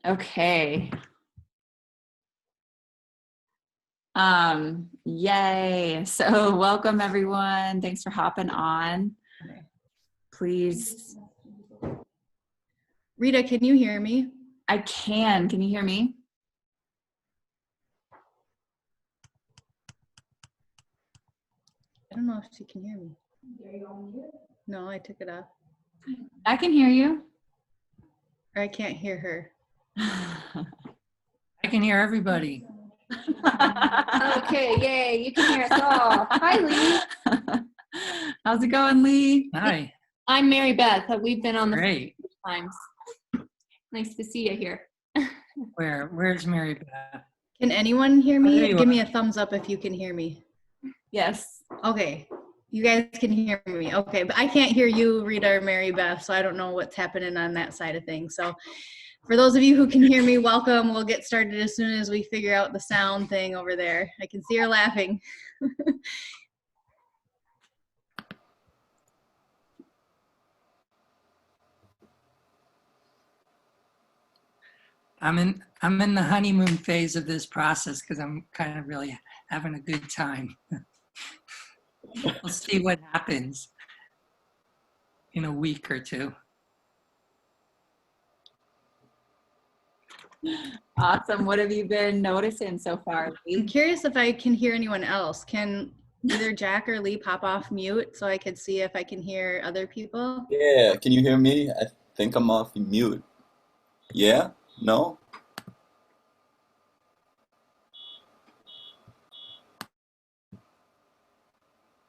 Okay. Yay. So welcome everyone. Thanks for hopping on. Please. Rita, can you hear me? I can. Can you hear me? I don't know if she can hear me. No, I took it off. I can hear you. Or I can't hear her. I can hear everybody. Okay, yay, you can hear us all. Hi, Lee. How's it going, Lee? Hi. I'm Mary Beth. We've been on the Great. times. Nice to see you here. Where's Mary Beth? Can anyone hear me? There you Give are. me a thumbs up if you can hear me. Yes. Okay. You guys can hear me. Okay. But I can't hear you, Rita or Mary Beth, so I don't know what's happening on that side of things. So for those of you who can hear me, welcome. We'll get started as soon as we figure out the sound thing over there. I can see her laughing. I'm in the honeymoon phase of this process because I'm kind of really having a good time. We'll see what happens in a week or two. Awesome. What have you been noticing so far, I'm Lee? curious if I can hear anyone else. Can either Jack or Lee pop off mute so I could see if I can hear other people? Yeah, can you hear me? I think I'm off mute. Yeah? No?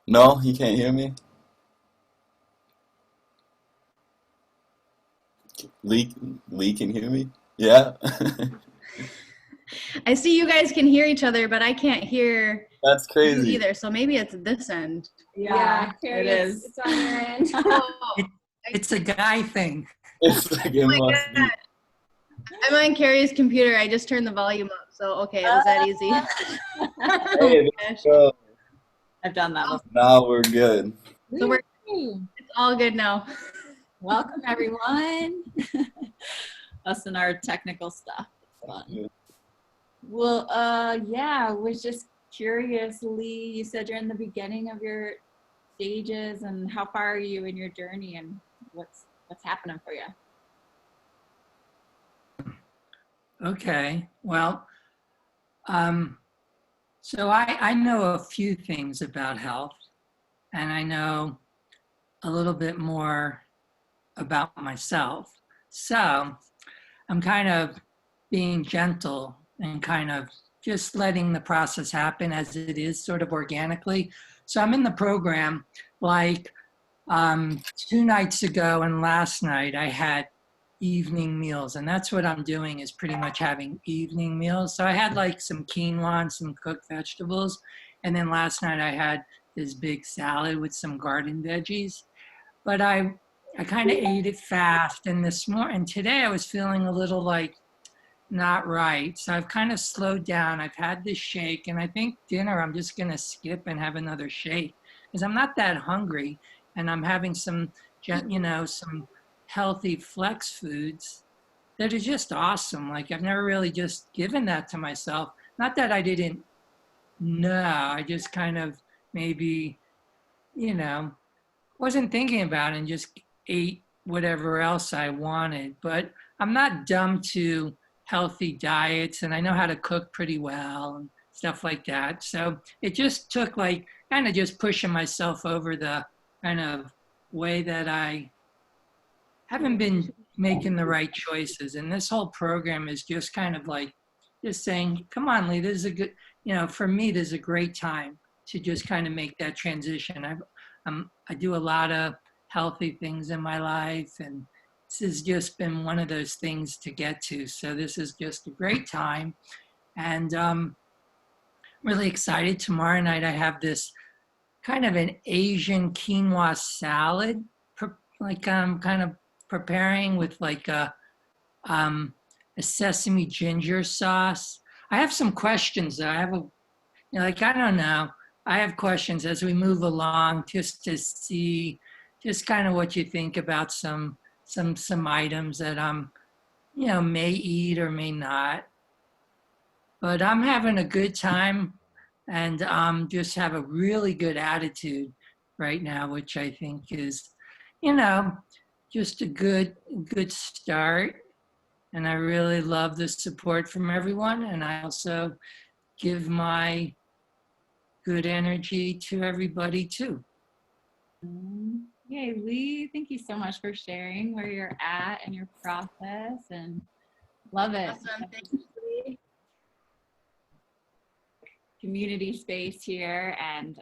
No, he can't hear me? Lee can hear me? Yeah? I see you guys can hear each other, but I can't hear That's you crazy. either. So maybe it's this end. Carrie, it is. It's on your end. It's a guy thing. It's like it Oh my must be. God. I'm on Carrie's computer. I just turned the volume up. So, okay, it was that easy. Hey, let's go. I've done that before. Now we're good. So it's all good now. Welcome everyone. Us and our technical stuff. It's fun. Well, yeah, I was just curious, Lee, you said you're in the beginning of your stages, and how far are you in your journey, and what's happening for you? Okay. Well, so I know a few things about health, and I know a little bit more about myself. So I'm kind of being gentle and kind of just letting the process happen as it is, sort of organically. So I'm in the program like 2 nights ago and last night I had evening meals, and that's what I'm doing, is pretty much having evening meals. So I had like some quinoa and some cooked vegetables, and then last night I had this big salad with some garden veggies. But I kind of ate it fast, and today I was feeling a little like not right. So I've kind of slowed down. I've had this shake, and I think dinner I'm just gonna skip and have another shake because I'm not that hungry, and I'm having some healthy flex foods that are just awesome. Like I've never really just given that to myself. Not that I didn't know, I just kind of maybe, wasn't thinking about it and just ate whatever else I wanted. But I'm not dumb to healthy diets, and I know how to cook pretty well and stuff like that. So it just took like kind of just pushing myself over the kind of way that I haven't been making the right choices. And this whole program is just kind of like just saying, come on, Lee, this is a good, for me, this is a great time to just kind of make that transition. I do a lot of healthy things in my life, and this has just been one of those things to get to. So this is just a great time. And really excited. Tomorrow night, I have this kind of an Asian quinoa salad, like I'm kind of preparing with like a sesame ginger sauce. I have some questions though. I don't know. I have questions as we move along just to see just kind of what you think about some some items that I'm, you know, may eat or may not. But I'm having a good time and just have a really good attitude right now, which I think is, you know, just a good start. And I really love the support from everyone. And I also give my good energy to everybody too. Yay, Lee, thank you so much for sharing where you're at and your process, and love it. Awesome. Thank you, Lee. Community space here, and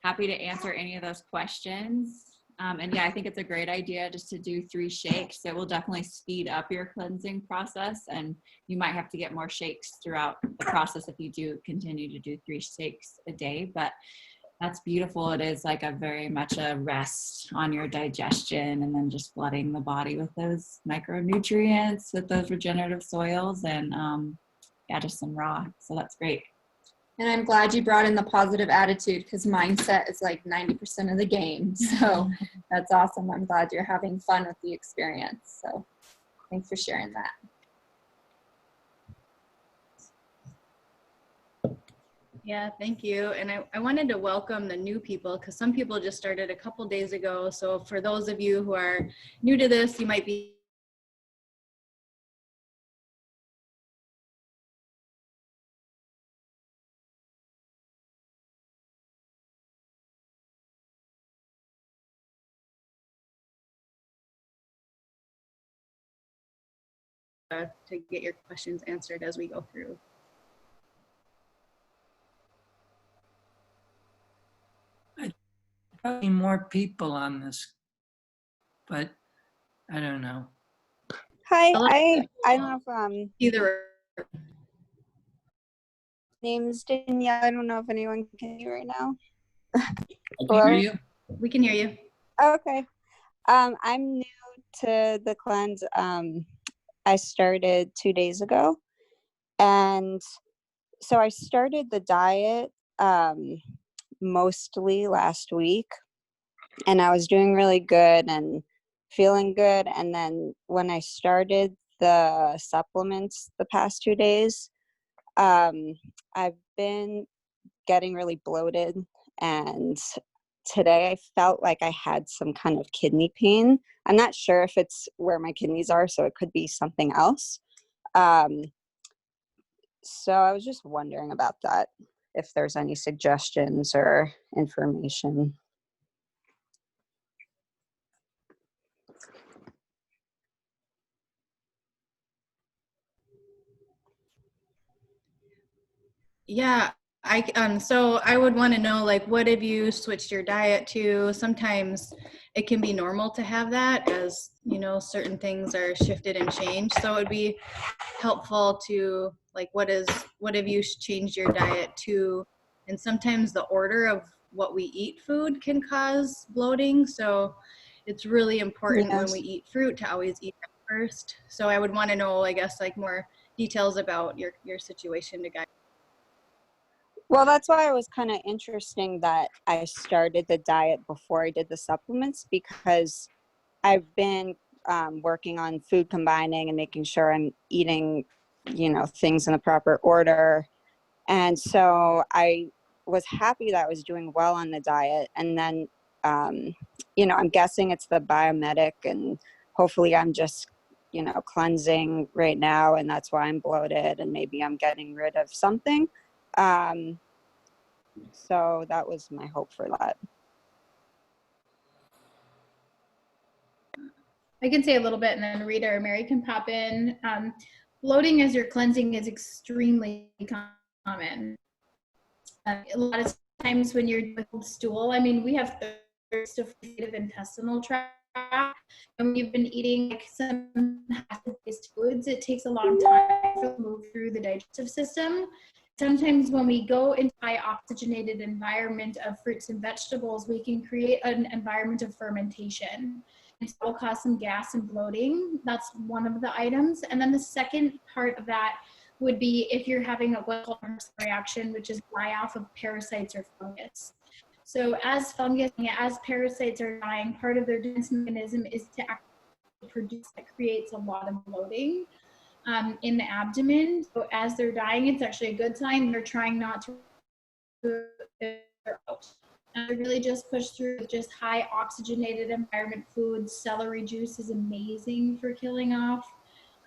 happy to answer any of those questions. And yeah, I think it's a great idea just to do 3 shakes. It will definitely speed up your cleansing process, and you might have to get more shakes throughout the process if you do continue to do 3 shakes a day, but that's beautiful. It is like a very much a rest on your digestion, and then just flooding the body with those micronutrients, with those regenerative soils, and yeah, just some raw. So that's great. And I'm glad you brought in the positive attitude, because mindset is like 90% of the game. So that's awesome. I'm glad you're having fun with the experience. So thanks for sharing that. Yeah, thank you. And I wanted to welcome the new people, because some people just started a couple days ago. So for those of you who are new to this, you might be to get your questions answered as we go through. Probably more people on this, but I don't know. Hi, Hello. I don't know if Either name's Danielle. I don't know if anyone can hear right now. I Can Hello? hear you? we can hear you. Okay. I'm new to the cleanse. I started 2 days ago, and so I started the diet mostly last week, and I was doing really good and feeling good. And then when I started the supplements the past 2 days, I've been getting really bloated, and today I felt like I had some kind of kidney pain. I'm not sure if it's where my kidneys are, so it could be something else. So I was just wondering about that, if there's any suggestions or information. Yeah, so I would want to know, like, what have you switched your diet to? Sometimes it can be normal to have that, as you know, certain things are shifted and changed. So it would be helpful to, like, what have you changed your diet to? And sometimes the order of what we eat food can cause bloating. So it's really important when we eat fruit to always eat it first. So I would want to know, I guess, like, more details about your situation to guide. Well, that's why it was kind of interesting that I started the diet before I did the supplements, because I've been working on food combining and making sure I'm eating, things in the proper order. And so I was happy that I was doing well on the diet. And then, I'm guessing it's the biometric, and hopefully I'm just, cleansing right now. And that's why I'm bloated, and maybe I'm getting rid of something. So that was my hope for that. I can say a little bit, and then Rita or Mary can pop in. Bloating as you're cleansing is extremely common. A lot of times when you're with stool, I mean, we have thirst of intestinal tract, and when you've been eating like some acid-based foods, it takes a long time to move through the digestive system. Sometimes when we go into high oxygenated environment of fruits and vegetables, we can create an environment of fermentation. It will cause some gas and bloating. That's one of the items. And then the second part of that would be if you're having a what called reaction, which is die-off of parasites or fungus. So as parasites are dying, part of their defense mechanism is to produce that creates a lot of bloating in the abdomen. So as they're dying, it's actually a good sign. They're trying not to out. And they really just push through with just high oxygenated environment foods. Celery juice is amazing for killing off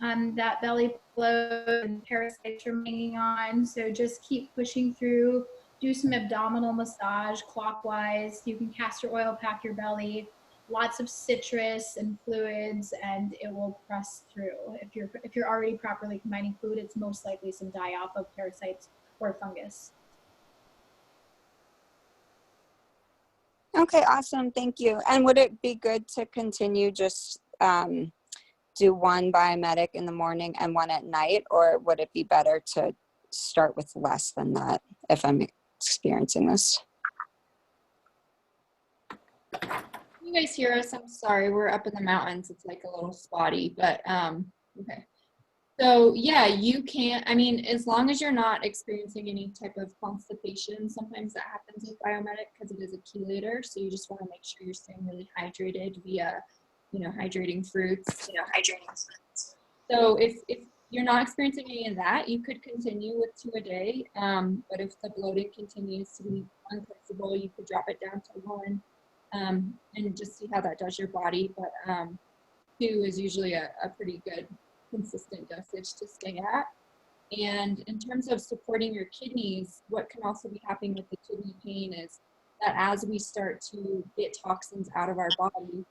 that belly bloat and parasites from hanging on. So just keep pushing through. Do some abdominal massage clockwise. You can castor oil pack your belly. Lots of citrus and fluids, and it will press through. If you're already properly combining food, it's most likely some die-off of parasites or fungus. Okay, awesome. Thank you. And would it be good to continue just do one biomedic in the morning and one at night, or would it be better to start with less than that if I'm experiencing this? You guys hear us? I'm sorry, we're up in the mountains. It's like a little spotty, but okay. So yeah, you can, I mean, as long as you're not experiencing any type of constipation, sometimes that happens with biomedic because it is a chelator. So you just want to make sure you're staying really hydrated via, hydrating fruits. So if you're not experiencing any of that, you could continue with 2 a day. But if the bloating continues to be uncomfortable, you could drop it down to 1 and just see how that does your body. But 2 is usually a pretty good consistent dosage to stay at. And in terms of supporting your kidneys, what can also be happening with the kidney pain is that as we start to get toxins out of our body,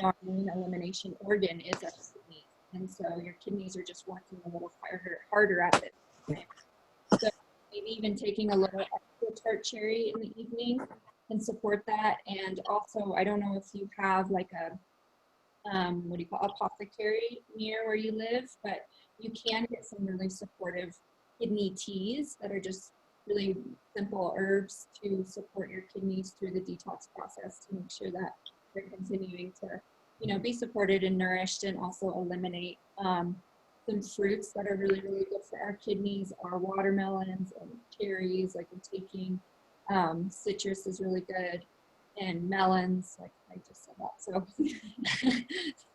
our main elimination organ is our kidneys. And so your kidneys are just working a little harder at it. So maybe even taking a little extra tart cherry in the evening can support that. And also, I don't know if you have like a apothecary near where you live, but you can get some really supportive kidney teas that are just really simple herbs to support your kidneys through the detox process to make sure that they're continuing to, be supported and nourished, and also eliminate some fruits that are really, really good for our kidneys are watermelons and cherries, like we're taking. Citrus is really good. And melons, like I just said that, so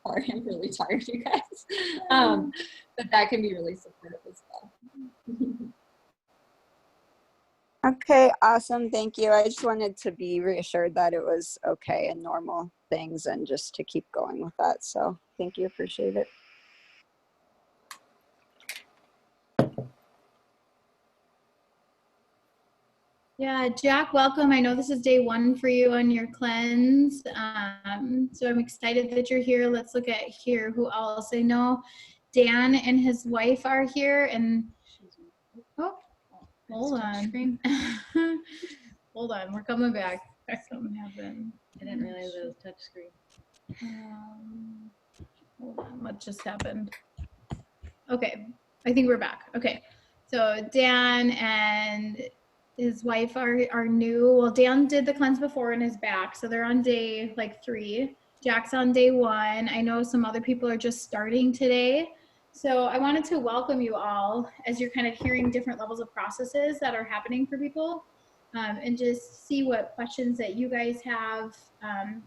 sorry, I'm really tired, you guys. But that can be really supportive as well. Okay, awesome. Thank you. I just wanted to be reassured that it was okay and normal things and just to keep going with that. So thank you. Appreciate it. Yeah, Jack, welcome. I know this is day 1 for you on your cleanse. So I'm excited that you're here. Let's look at here who else. I know Dan and his wife are here, and hold on. Hold on, we're coming back. Something happened. I didn't realize it was touch screen. Hold on, what just happened? Okay, I think we're back. Okay, so Dan and his wife are new. Well, Dan did the cleanse before and is back, so they're on day 3. Jack's on day 1. I know some other people are just starting today. So I wanted to welcome you all as you're kind of hearing different levels of processes that are happening for people, and just see what questions that you guys have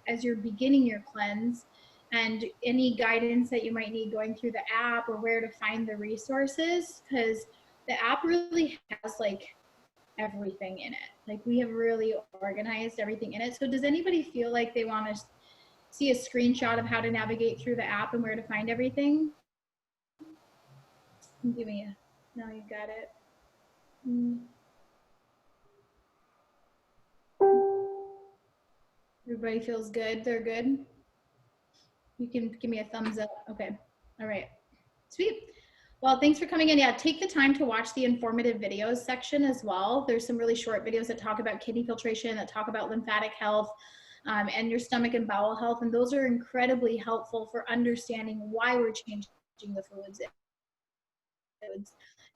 as you're beginning your cleanse, and any guidance that you might need going through the app or where to find the resources, because the app really has everything in it. We have really organized everything in it. So does anybody feel like they want to see a screenshot of how to navigate through the app and where to find everything? Give me a, no, you got it. Everybody feels good? They're good? You can give me a thumbs up. Okay. All right. Sweet. Well, thanks for coming in. Yeah, take the time to watch the informative videos section as well. There's some really short videos that talk about kidney filtration, that talk about lymphatic health, and your stomach and bowel health. And those are incredibly helpful for understanding why we're changing the foods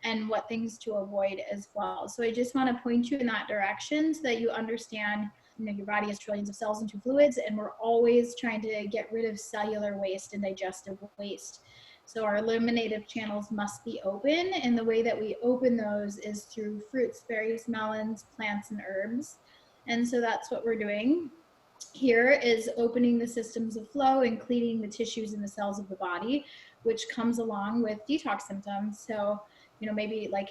and what things to avoid as well. So I just want to point you in that direction so that you understand, your body has trillions of cells and 2 fluids, and we're always trying to get rid of cellular waste and digestive waste. So our eliminative channels must be open, and the way that we open those is through fruits, berries, melons, plants, and herbs. And so that's what we're doing. here is opening the systems of flow and cleaning the tissues and the cells of the body, which comes along with detox symptoms. So, you know, maybe like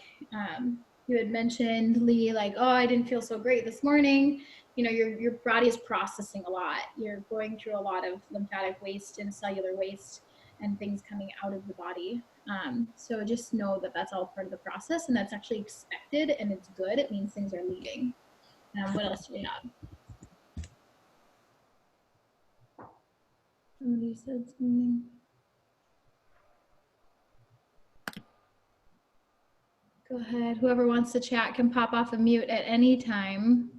you had mentioned, Lee, like, oh, I didn't feel so great this morning. You know, your body is processing a lot. You're going through a lot of lymphatic waste and cellular waste and things coming out of the body. So just know that that's all part of the process, and that's actually expected, and it's good. It means things are leaving. What else do we have? Somebody said something. Go ahead. Whoever wants to chat can pop off of mute at any time.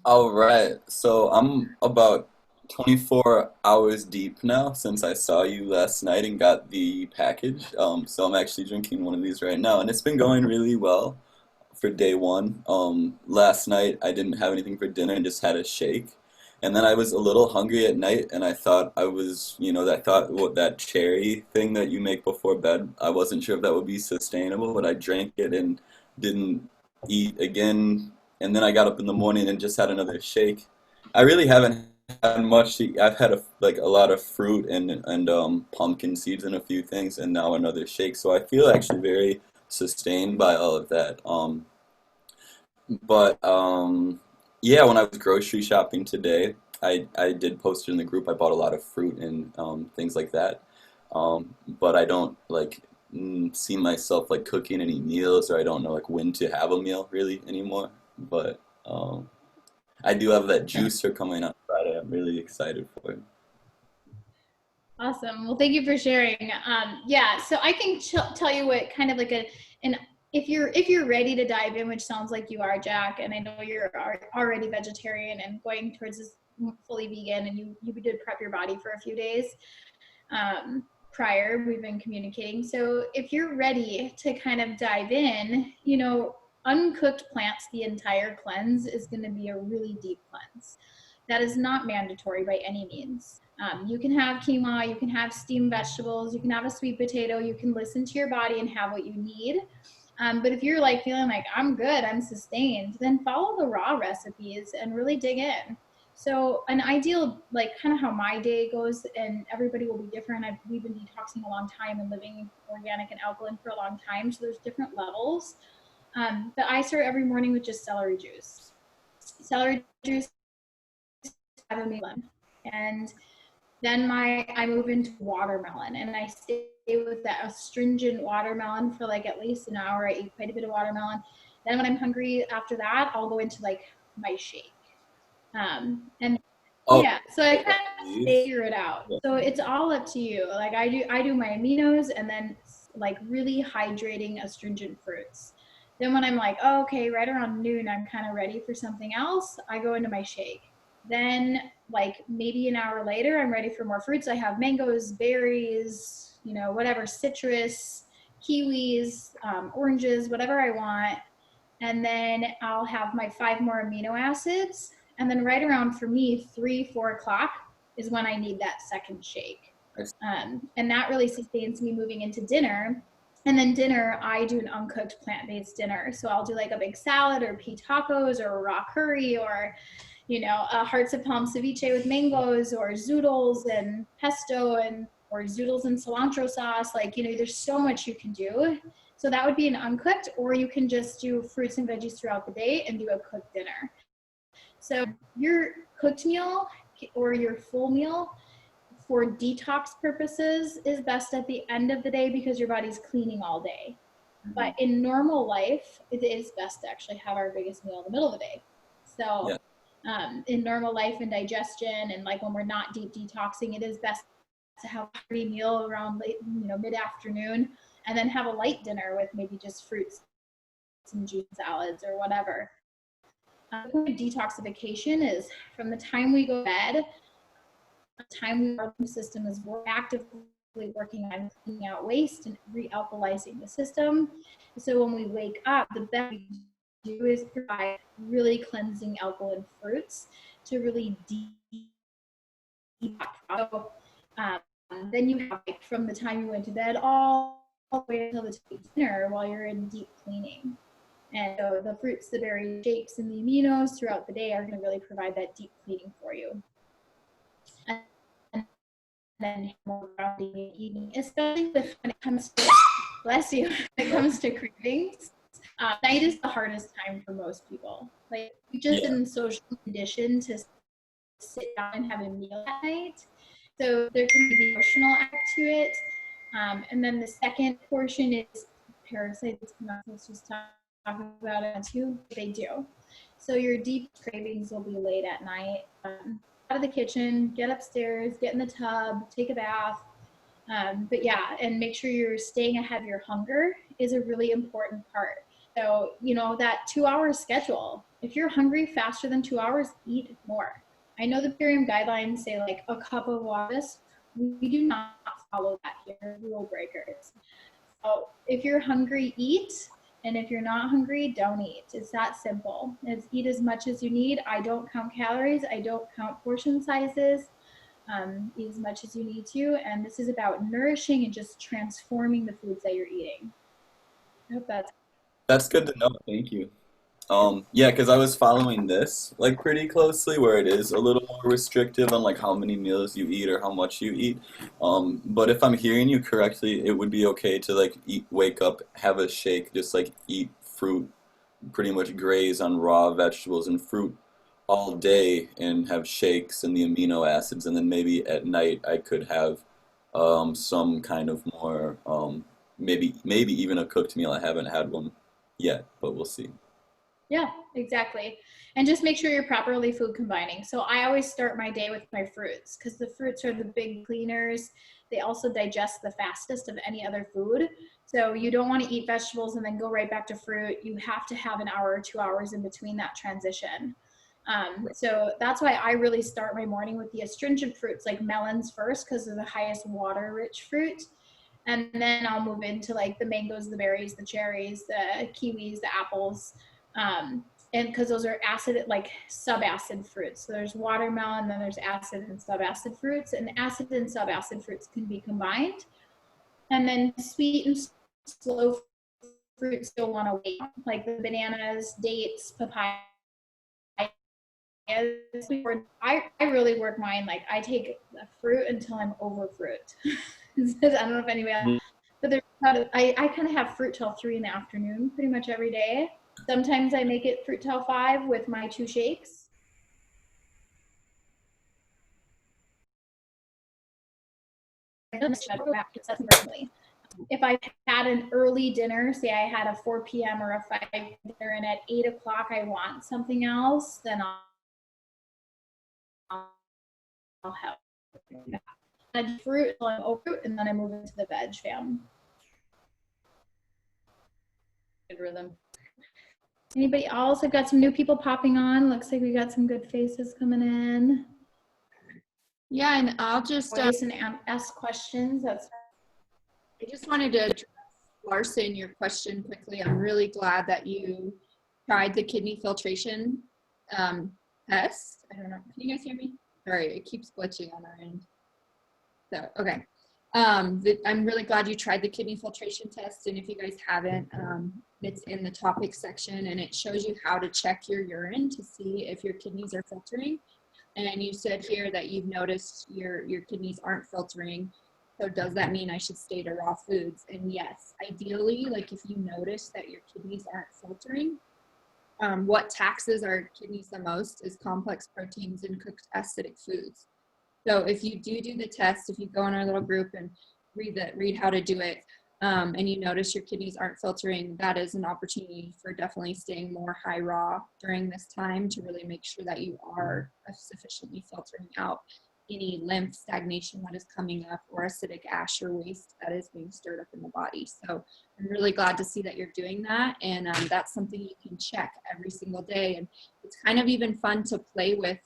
All right. So I'm about 24 hours deep now since I saw you last night and got the package. So I'm actually drinking one of these right now, and it's been going really well for day one. Last night I didn't have anything for dinner and just had a shake. And then I was a little hungry at night, and I thought I was, what that cherry thing that you make before bed, I wasn't sure if that would be sustainable, but I drank it and didn't eat again. And then I got up in the morning and just had another shake. I really haven't had much to eat. I've had a lot of fruit and pumpkin seeds and a few things, and now another shake. So I feel actually very sustained by all of that. But yeah, when I was grocery shopping today, I did post it in the group. I bought a lot of fruit and things like that. But I don't see myself like cooking any meals, or I don't know like when to have a meal really anymore. But I do have that juicer coming on Friday. I'm really excited for it. Awesome. Well, thank you for sharing. Yeah, so I can tell you what kind of like an if you're ready to dive in, which sounds like you are, Jack, and I know you're already vegetarian and going towards this fully vegan, and you did prep your body for a few days prior. We've been communicating. So if you're ready to kind of dive in, you know, uncooked plants, the entire cleanse is going to be a really deep cleanse. That is not mandatory by any means. You can have quinoa, you can have steamed vegetables, you can have a sweet potato, you can listen to your body and have what you need. But if you're like feeling like I'm good, I'm sustained, then follow the raw recipes and really dig in. So an ideal, like kind of how my day goes, and everybody will be different. We've been detoxing a long time and living organic and alkaline for a long time. So there's different levels. But I start every morning with just celery juice. Celery juice, have a melon. And then I move into watermelon, and I stay with that astringent watermelon for like at least an hour. I eat quite a bit of watermelon. Then when I'm hungry after that, I'll go into like my shake. And Oh, yeah, so I kind of figure it out. So it's all up to you. Like I do my aminos and then like really hydrating astringent fruits. Then when I'm like, oh, okay, right around noon, I'm kind of ready for something else, I go into my shake. Then like maybe an hour later, I'm ready for more fruits. I have mangoes, berries, you know, whatever, citrus, kiwis, oranges, whatever I want. And then I'll have my 5 more amino acids. And then right around, for me, 3-4 o'clock is when I need that second shake. And that really sustains me moving into dinner. And then dinner, I do an uncooked plant-based dinner. So I'll do like a big salad or pea tacos or a raw curry, or, you know, hearts of palm ceviche with mangoes, or zoodles and pesto, and or zoodles and cilantro sauce. Like, you know, there's so much you can do. So that would be an uncooked, or you can just do fruits and veggies throughout the day and do a cooked dinner. So your cooked meal or your full meal for detox purposes is best at the end of the day because your body's cleaning all day. But in normal life, it is best to actually have our biggest meal in the middle of the day. So in normal life and digestion, and like when we're not deep detoxing, it is best to have a hearty meal around late, you know, mid-afternoon, and then have a light dinner with maybe just fruits and juice salads or whatever. Detoxification is from the time we go to bed, the time our system is actively working on cleaning out waste and realkalizing the system. So when we wake up, the best we can do is provide really cleansing alkaline fruits to really detox. Then you have like, from the time you went to bed all the way until the dinner while you're in deep cleaning. And so the fruits, the berries, shakes, and the aminos throughout the day are going to really provide that deep cleaning for you. And then more grounding and eating, especially when it comes to, bless you, when it comes to cravings. Night is the hardest time for most people. Like, we just been social conditioned to sit down and have a meal at night. So there can be the emotional act to it. And then the second portion is parasites. Let's just talk about it too. They do. So your deep cravings will be late at night. Out of the kitchen, get upstairs, get in the tub, take a bath. But yeah, and make sure you're staying ahead of your hunger is a really important part. So, you know, that 2-hour schedule, if you're hungry faster than 2 hours, eat more. I know the Purium guidelines say like a cup of water. We do not follow that here, rule breakers. So if you're hungry, eat. And if you're not hungry, don't eat. It's that simple. It's eat as much as you need. I don't count calories. I don't count portion sizes. Eat as much as you need to. And this is about nourishing and just transforming the foods that you're eating. I hope That's good to know. Thank you. Yeah, because I was following this like pretty closely, where it is a little more restrictive on like how many meals you eat or how much you eat. But if I'm hearing you correctly, it would be okay to like eat, wake up, have a shake, just like eat fruit, pretty much graze on raw vegetables and fruit all day, and have shakes and the amino acids, and then maybe at night I could have some kind of more maybe even a cooked meal. I haven't had one yet, but we'll see. Yeah, exactly. And just make sure you're properly food combining. So I always start my day with my fruits because the fruits are the big cleaners. They also digest the fastest of any other food. So you don't want to eat vegetables and then go right back to fruit. You have to have an hour or 2 hours in between that transition. So that's why I really start my morning with the astringent fruits like melons first because they're the highest water rich fruit. And then I'll move into like the mangoes, the berries, the cherries, the kiwis, the apples. And because those are acid, like subacid fruits. So there's watermelon, then there's acid and subacid fruits, and acid and subacid fruits can be combined. And then sweet and slow fruits you'll want to wait, like the bananas, dates, papaya. I really work mine, like I take a fruit until I'm over fruit. I don't know if anybody else, but I kind of have fruit till 3 in the afternoon pretty much every day. Sometimes I make it fruit till 5 with my 2 shakes. If I had an early dinner, say I had a 4 p.m. or a 5 dinner, and at 8 o'clock I want something else, then I'll have fruit, and then I move into the veg fam. Good rhythm. Anybody else? I've got some new people popping on. Looks like we got some good faces coming in. Yeah, and I'll just And ask questions. I just wanted to address, Larson, your question quickly. I'm really glad that you tried the kidney filtration test. I don't know. Can you guys hear me? Sorry, it keeps glitching on our end. So, okay. I'm really glad you tried the kidney filtration test. And if you guys haven't, it's in the topics section, and it shows you how to check your urine to see if your kidneys are filtering. And you said here that you've noticed your kidneys aren't filtering. So does that mean I should stay to raw foods? And yes, ideally, like if you notice that your kidneys aren't filtering, what taxes our kidneys the most is complex proteins and cooked acidic foods. So if you do the test, if you go in our little group and read how to do it, and you notice your kidneys aren't filtering, that is an opportunity for definitely staying more high raw during this time to really make sure that you are sufficiently filtering out any lymph stagnation that is coming up or acidic ash or waste that is being stirred up in the body. So I'm really glad to see that you're doing that, and that's something you can check every single day. And it's kind of even fun to play with.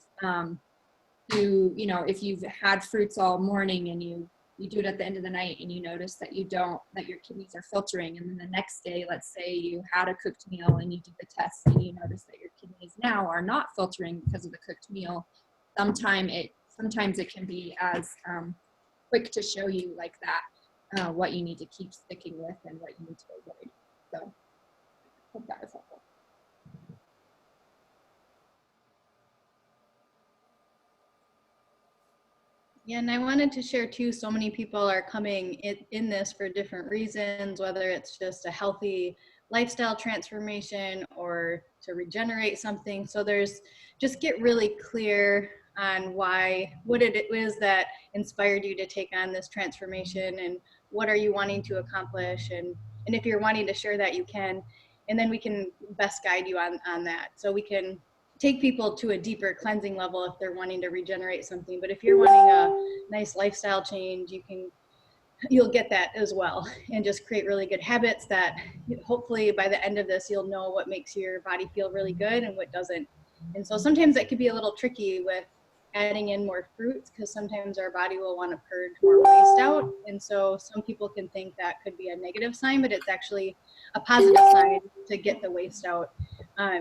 You know, if you've had fruits all morning and you do it at the end of the night and you notice that that your kidneys are filtering, and then the next day, let's say you had a cooked meal and you do the test and you notice that your kidneys now are not filtering because of the cooked meal, sometimes it can be as quick to show you like that what you need to keep sticking with and what you need to avoid. So I hope that was helpful. Yeah, and I wanted to share too, so many people are coming in this for different reasons, whether it's just a healthy lifestyle transformation or to regenerate something. So there's, just get really clear on what it is that inspired you to take on this transformation, and what are you wanting to accomplish, and if you're wanting to share that, you can, and then we can best guide you on that. So we can take people to a deeper cleansing level if they're wanting to regenerate something. But if you're wanting a nice lifestyle change, you'll get that as well, and just create really good habits that hopefully by the end of this, you'll know what makes your body feel really good and what doesn't. And so sometimes that could be a little tricky with adding in more fruits, because sometimes our body will want to purge more waste out. And so some people can think that could be a negative sign, but it's actually a positive sign to get the waste out.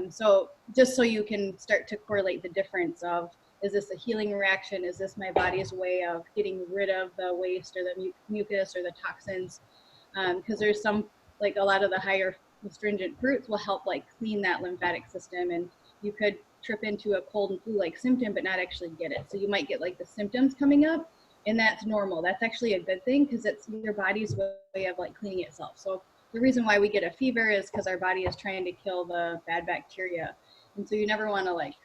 So just so you can start to correlate the difference of, is this a healing reaction? Is this my body's way of getting rid of the waste or the mucus or the toxins? Because there's some, like a lot of the higher astringent fruits will help like clean that lymphatic system, and you could trip into a cold and flu-like symptom but not actually get it. So you might get like the symptoms coming up, and that's normal. That's actually a good thing, because it's your body's way of like cleaning itself. So the reason why we get a fever is because our body is trying to kill the bad bacteria. And so you never want to like,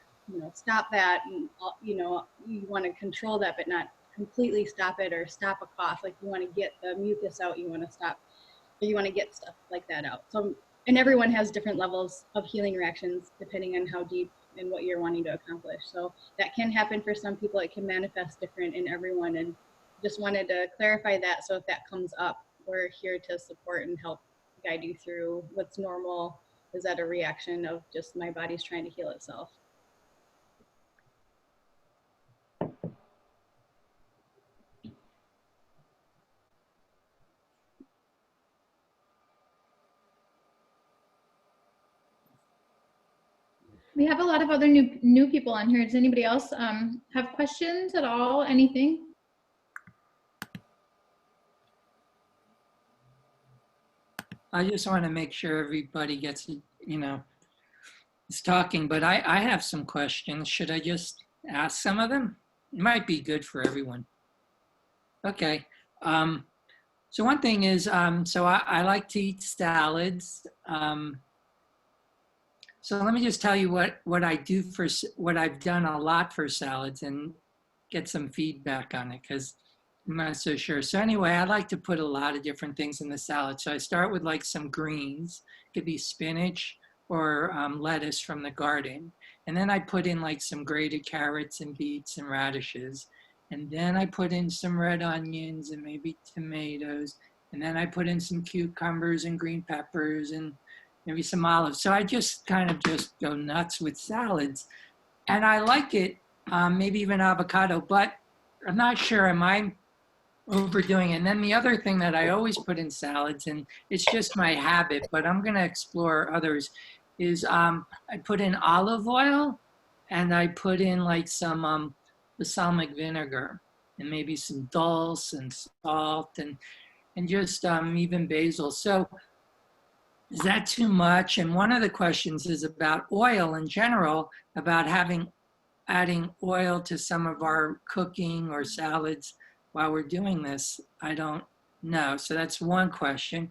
stop that, and you want to control that, but not completely stop it or stop a cough. Like you want to get the mucus out, you want to stop, or you want to get stuff like that out. So, and everyone has different levels of healing reactions depending on how deep and what you're wanting to accomplish. So that can happen for some people. It can manifest different in everyone, and just wanted to clarify that. So if that comes up, we're here to support and help guide you through what's normal. Is that a reaction of just my body's trying to heal itself? We have a lot of other new people on here. Does anybody else have questions at all? Anything? I just want to make sure everybody gets, is talking, but I have some questions. Should I just ask some of them? It might be good for everyone. Okay. So one thing is, so I like to eat salads. So let me just tell you what I do for, what I've done a lot for salads, and get some feedback on it, because I'm not so sure. So anyway, I like to put a lot of different things in the salad. So I start with like some greens. It could be spinach or lettuce from the garden. And then I put in like some grated carrots and beets and radishes. And then I put in some red onions and maybe tomatoes. And then I put in some cucumbers and green peppers and maybe some olives. So I just kind of just go nuts with salads. And I like it, maybe even avocado, but I'm not sure, am I overdoing it? And then the other thing that I always put in salads, and it's just my habit, but I'm gonna explore others, is I put in olive oil, and I put in like some balsamic vinegar, and maybe some dulse and salt, and just even basil. So is that too much? And one of the questions is about oil in general, about adding oil to some of our cooking or salads while we're doing this. I don't know. So that's one question.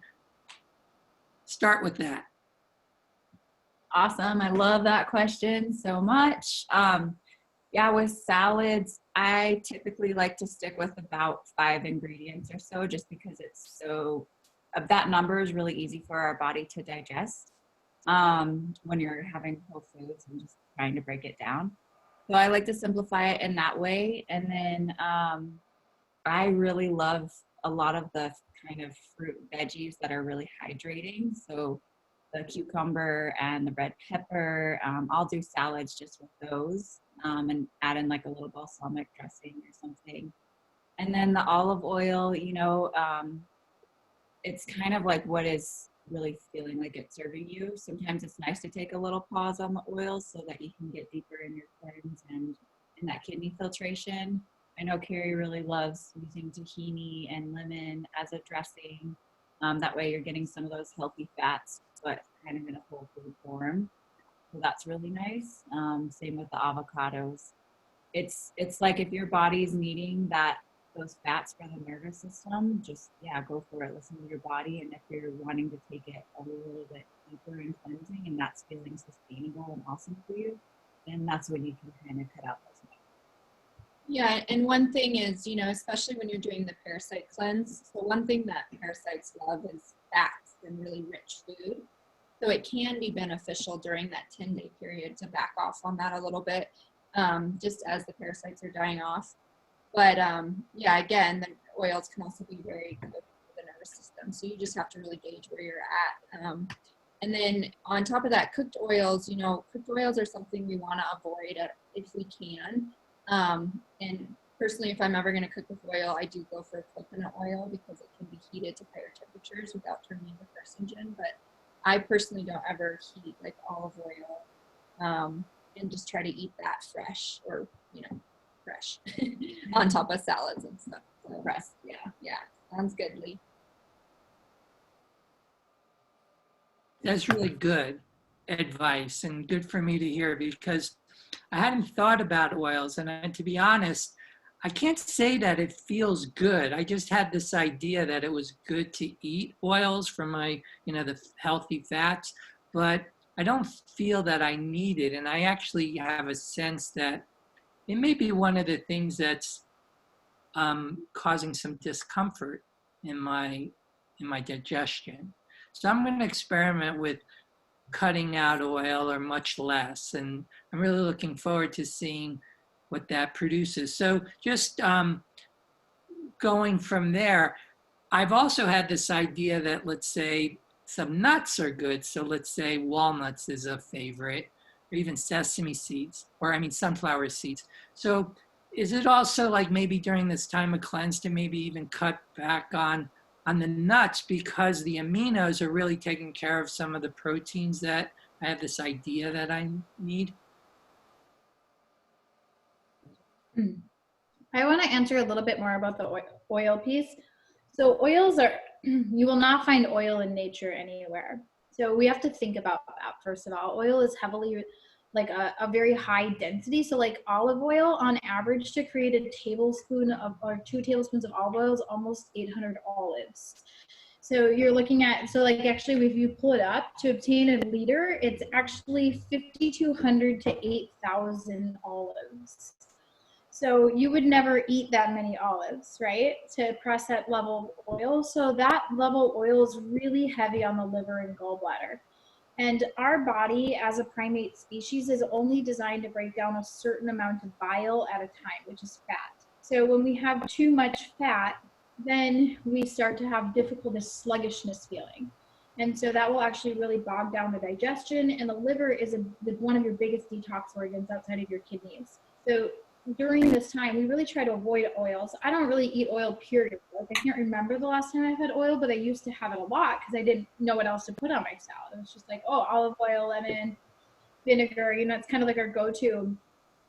Start with that. Awesome. I love that question so much. Yeah, with salads, I typically like to stick with about 5 ingredients or so, just because it's so, that number is really easy for our body to digest when you're having whole foods and just trying to break it down. So I like to simplify it in that way. And then I really love a lot of the kind of fruit veggies that are really hydrating. So the cucumber and the red pepper, I'll do salads just with those and add in like a little balsamic dressing or something. And then the olive oil, it's kind of like what is really feeling like it's serving you. Sometimes it's nice to take a little pause on the oil so that you can get deeper in your cleanse and in that kidney filtration. I know Carrie really loves using tahini and lemon as a dressing. That way you're getting some of those healthy fats, but kind of in a whole food form. So that's really nice. Same with the avocados. it's like if your body's needing those fats for the nervous system, just go for it. Listen to your body, and if you're wanting to take it a little bit deeper and cleansing, and that's feeling sustainable and awesome for you, then that's when you can kind of cut out those fats. Yeah, and one thing is, especially when you're doing the parasite cleanse, so one thing that parasites love is fats and really rich food. So it can be beneficial during that 10-day period to back off on that a little bit, just as the parasites are dying off. But again, the oils can also be very good for the nervous system. So you just have to really gauge where you're at. And then on top of that, cooked oils, cooked oils are something we want to avoid if we can. And personally, if I'm ever going to cook with oil, I do go for coconut oil because it can be heated to higher temperatures without turning into carcinogen. But I personally don't ever heat like olive oil and just try to eat that fresh or, fresh on top of salads and stuff. So, yeah. Sounds good, Lee. That's really good advice and good for me to hear, because I hadn't thought about oils, and to be honest, I can't say that it feels good. I just had this idea that it was good to eat oils for my, the healthy fats, but I don't feel that I need it. And I actually have a sense that it may be one of the things that's causing some discomfort in my digestion. So I'm going to experiment with cutting out oil or much less, and I'm really looking forward to seeing what that produces. So just going from there, I've also had this idea that, let's say, some nuts are good. So let's say walnuts is a favorite, or even sesame seeds, sunflower seeds. So is it also like maybe during this time of cleanse to maybe even cut back on the nuts, because the aminos are really taking care of some of the proteins that I have this idea that I need? I want to answer a little bit more about the oil piece. So oils you will not find oil in nature anywhere. So we have to think about that first of all. Oil is heavily like a very high density. So like olive oil on average, to create a tablespoon or 2 tablespoons of olive oil is almost 800 olives. So you're looking at, actually if you pull it up, to obtain a liter, it's actually 5,200 to 8,000 olives. So you would never eat that many olives, right, to press that level of oil. So that level of oil is really heavy on the liver and gallbladder. And our body as a primate species is only designed to break down a certain amount of bile at a time, which is fat. So when we have too much fat, then we start to have difficulty, sluggishness feeling. And so that will actually really bog down the digestion. And the liver is one of your biggest detox organs outside of your kidneys. So during this time, we really try to avoid oils. I don't really eat oil, period. Like, I can't remember the last time I've had oil, but I used to have it a lot because I didn't know what else to put on my salad. It was just like, oh, olive oil, lemon, vinegar, it's kind of like our go-to.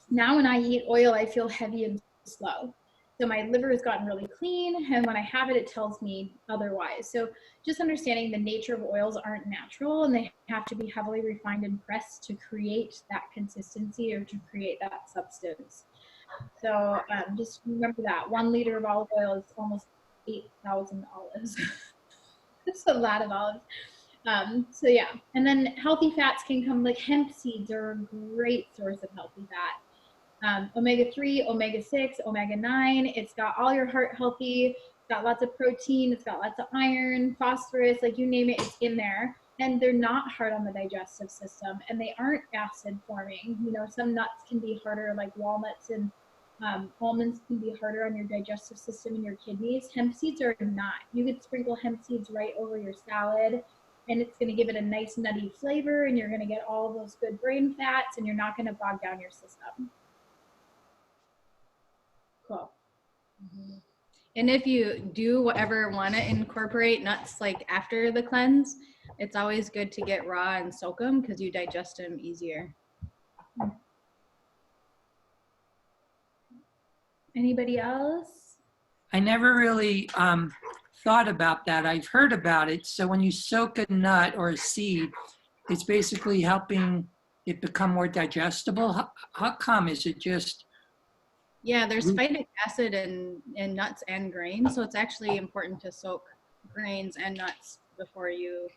Now when I eat oil, I feel heavy and slow. So my liver has gotten really clean, and when I have it, it tells me otherwise. So just understanding the nature of oils aren't natural, and they have to be heavily refined and pressed to create that consistency or to create that substance. So just remember that 1 liter of olive oil is almost 8,000 olives. That's a lot of olives. So yeah, and then healthy fats can come, like hemp seeds are a great source of healthy fat. Omega-3, omega-6, omega-9. It's got all your heart healthy. It's got lots of protein. It's got lots of iron, phosphorus, like you name it, it's in there. And they're not hard on the digestive system, and they aren't acid forming. Some nuts can be harder, like walnuts and almonds can be harder on your digestive system and your kidneys. Hemp seeds are not. You could sprinkle hemp seeds right over your salad, and it's going to give it a nice nutty flavor, and you're going to get all those good brain fats, and you're not going to bog down your system. Cool. And if you do ever want to incorporate nuts like after the cleanse, it's always good to get raw and soak them because you digest them easier. Anybody else? I never really thought about that. I've heard about it. So when you soak a nut or a seed, it's basically helping it become more digestible. How come? Is it just Yeah, there's phytic acid in nuts and grains, so it's actually important to soak grains and nuts before you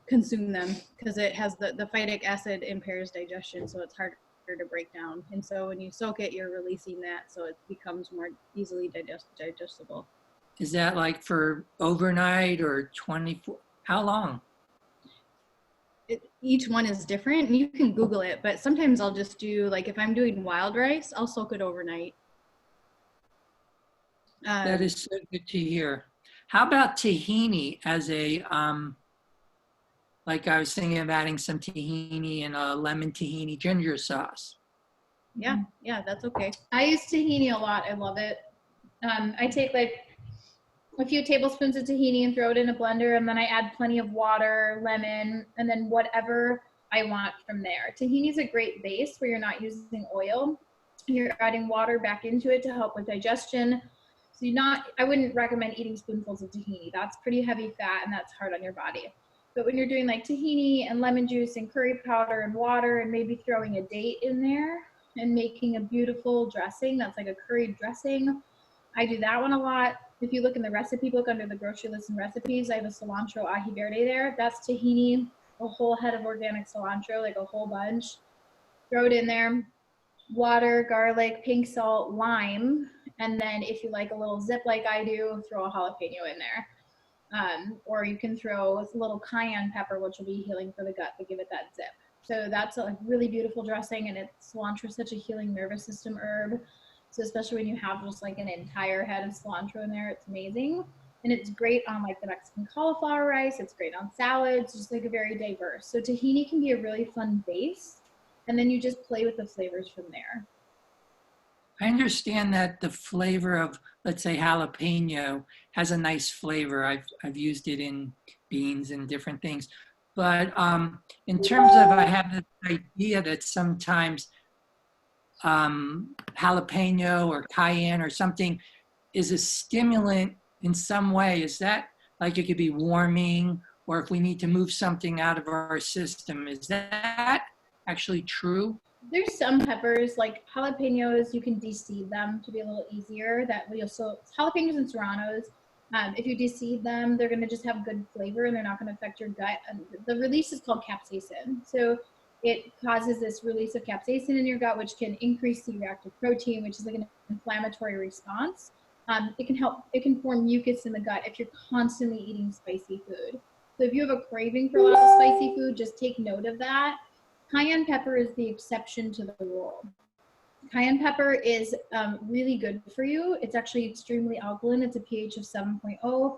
consume them because it has the phytic acid impairs digestion, so it's harder to break down. And so when you soak it, you're releasing that, so it becomes more easily digestible. Is that like for overnight or 24? How long? Each one is different, and you can Google it, but sometimes I'll just do, like if I'm doing wild rice, I'll soak it overnight. That is so good to hear. How about tahini as a, like I was thinking of adding some tahini and a lemon tahini ginger sauce. Yeah, that's okay. I use tahini a lot. I love it. I take like a few tablespoons of tahini and throw it in a blender, and then I add plenty of water, lemon, and then whatever I want from there. Tahini is a great base where you're not using oil. You're adding water back into it to help with digestion. So I wouldn't recommend eating spoonfuls of tahini. That's pretty heavy fat and that's hard on your body. But when you're doing like tahini and lemon juice and curry powder and water and maybe throwing a date in there and making a beautiful dressing, that's like a curried dressing. I do that one a lot. If you look in the recipe book under the grocery list and recipes, I have a cilantro ají verde there. That's tahini, a whole head of organic cilantro, like a whole bunch. Throw it in there. Water, garlic, pink salt, lime, and then if you like a little zip like I do, throw a jalapeno in there. Or you can throw a little cayenne pepper, which will be healing for the gut to give it that zip. So that's a really beautiful dressing, and cilantro is such a healing nervous system herb. So especially when you have just like an entire head of cilantro in there, it's amazing. And it's great on like the Mexican cauliflower rice. It's great on salads, just like a very diverse. So tahini can be a really fun base. And then you just play with the flavors from there. I understand that the flavor of, let's say, jalapeno has a nice flavor. I've used it in beans and different things. But in terms of, I have this idea that sometimes jalapeno or cayenne or something is a stimulant in some way. Is that like it could be warming, or if we need to move something out of our system? Is that actually true? There's some peppers like jalapenos, you can de-seed them to be a little easier. So jalapenos and serranos, if you de-seed them, they're going to just have good flavor and they're not going to affect your gut. And the release is called capsaicin. So it causes this release of capsaicin in your gut, which can increase C-reactive protein, which is like an inflammatory response. It can form mucus in the gut if you're constantly eating spicy food. So if you have a craving for lots of spicy food, just take note of that. Cayenne pepper is the exception to the rule. Cayenne pepper is really good for you. It's actually extremely alkaline. It's a pH of 7.0,